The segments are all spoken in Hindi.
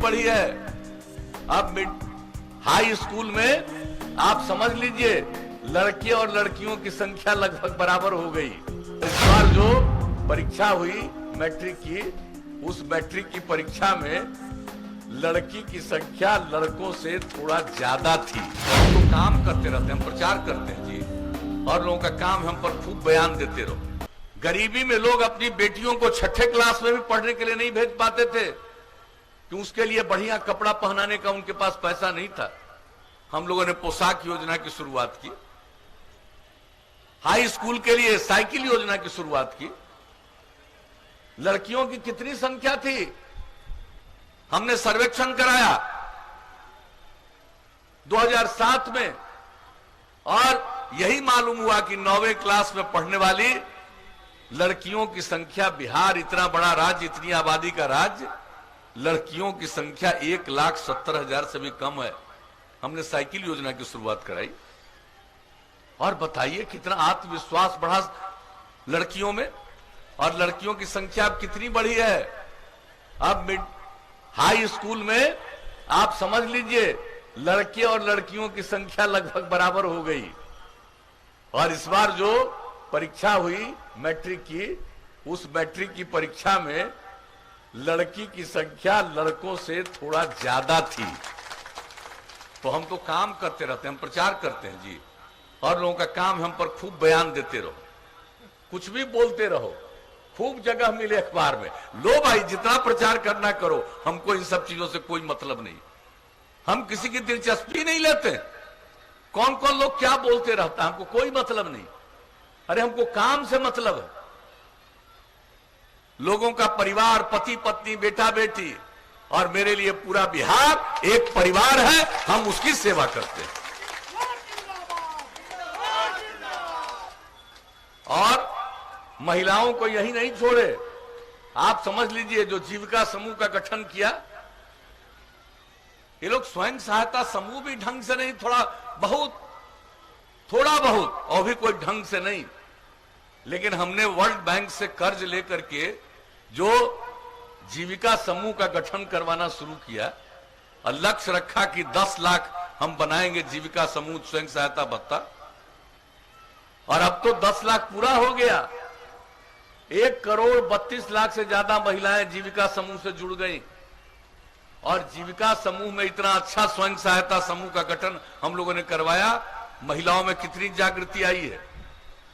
बढ़ी है। अब हाई स्कूल में आप समझ लीजिए लड़के और लड़कियों की संख्या लगभग बराबर हो गई। इस बार जो परीक्षा हुई मैट्रिक की, उस मैट्रिक की परीक्षा में लड़की की संख्या लड़कों से थोड़ा ज्यादा थी। हम तो काम करते रहते हैं, हम प्रचार करते हैं जी, और लोगों का काम हम पर खूब बयान देते रहो। गरीबी में लोग अपनी बेटियों को छठे क्लास में भी पढ़ने के लिए नहीं भेज पाते थे कि उसके लिए बढ़िया कपड़ा पहनाने का उनके पास पैसा नहीं था। हम लोगों ने पोशाक योजना की शुरुआत की, हाई स्कूल के लिए साइकिल योजना की शुरुआत की। लड़कियों की कितनी संख्या थी, हमने सर्वेक्षण कराया 2007 में, और यही मालूम हुआ कि 9वीं क्लास में पढ़ने वाली लड़कियों की संख्या, बिहार इतना बड़ा राज्य, इतनी आबादी का राज्य, लड़कियों की संख्या 1,70,000 से भी कम है। हमने साइकिल योजना की शुरुआत कराई, और बताइए कितना आत्मविश्वास बढ़ा लड़कियों में, और लड़कियों की संख्या अब कितनी बढ़ी है। अब हाई स्कूल में आप समझ लीजिए लड़के और लड़कियों की संख्या लगभग बराबर हो गई। और इस बार जो परीक्षा हुई मैट्रिक की, उस मैट्रिक की परीक्षा में लड़की की संख्या लड़कों से थोड़ा ज्यादा थी। तो हम तो काम करते रहते हैं, हम प्रचार करते हैं जी, और लोगों का काम हम पर खूब बयान देते रहो, कुछ भी बोलते रहो, खूब जगह मिले अखबार में। लो भाई, जितना प्रचार करना करो, हमको इन सब चीजों से कोई मतलब नहीं, हम किसी की दिलचस्पी नहीं लेते। कौन कौन लोग क्या बोलते रहता है, हमको कोई मतलब नहीं। अरे हमको काम से मतलब है। लोगों का परिवार, पति पत्नी, बेटा बेटी, और मेरे लिए पूरा बिहार एक परिवार है, हम उसकी सेवा करते हैं। और महिलाओं को यही नहीं छोड़े, आप समझ लीजिए जो जीविका समूह का गठन किया, ये लोग स्वयं सहायता समूह भी ढंग से नहीं, थोड़ा बहुत, और भी कोई ढंग से नहीं, लेकिन हमने वर्ल्ड बैंक से कर्ज लेकर के जो जीविका समूह का गठन करवाना शुरू किया, और लक्ष्य रखा कि 10 लाख हम बनाएंगे जीविका समूह स्वयं सहायता भत्ता, और अब तो 10 लाख पूरा हो गया। 1,32,00,000 से ज्यादा महिलाएं जीविका समूह से जुड़ गई, और जीविका समूह में इतना अच्छा स्वयं सहायता समूह का गठन हम लोगों ने करवाया, महिलाओं में कितनी जागृति आई है।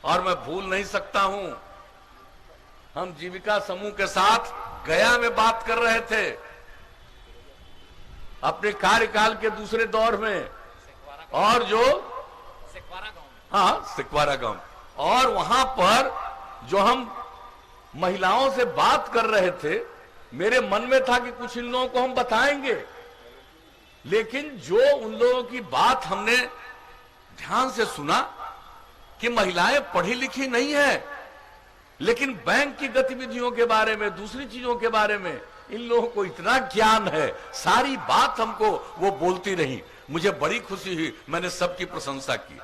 और मैं भूल नहीं सकता हूं, हम जीविका समूह के साथ गया में बात कर रहे थे अपने कार्यकाल के दूसरे दौर में, और जो सिकवारा गांव, और वहां पर जो हम महिलाओं से बात कर रहे थे, मेरे मन में था कि कुछ इन लोगों को हम बताएंगे, लेकिन जो उन लोगों की बात हमने ध्यान से सुना कि महिलाएं पढ़ी लिखी नहीं है, लेकिन बैंक की गतिविधियों के बारे में, दूसरी चीजों के बारे में इन लोगों को इतना ज्ञान है। सारी बात हमको वो बोलती रही, मुझे बड़ी खुशी हुई, मैंने सबकी प्रशंसा की।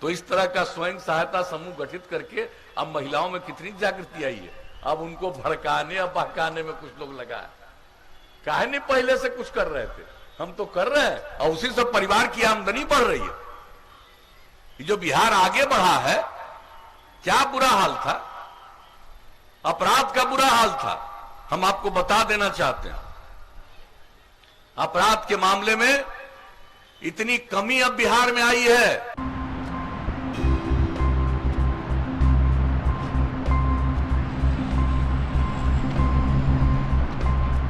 तो इस तरह का स्वयं सहायता समूह गठित करके अब महिलाओं में कितनी जागृति आई है। अब उनको भड़काने और बहकाने में कुछ लोग लगा है, काहे नहीं पहले से कुछ कर रहे थे, हम तो कर रहे हैं, और उसी से परिवार की आमदनी बढ़ रही है। जो बिहार आगे बढ़ा है, क्या बुरा हाल था, अपराध का बुरा हाल था, हम आपको बता देना चाहते हैं। अपराध के मामले में इतनी कमी अब बिहार में आई है।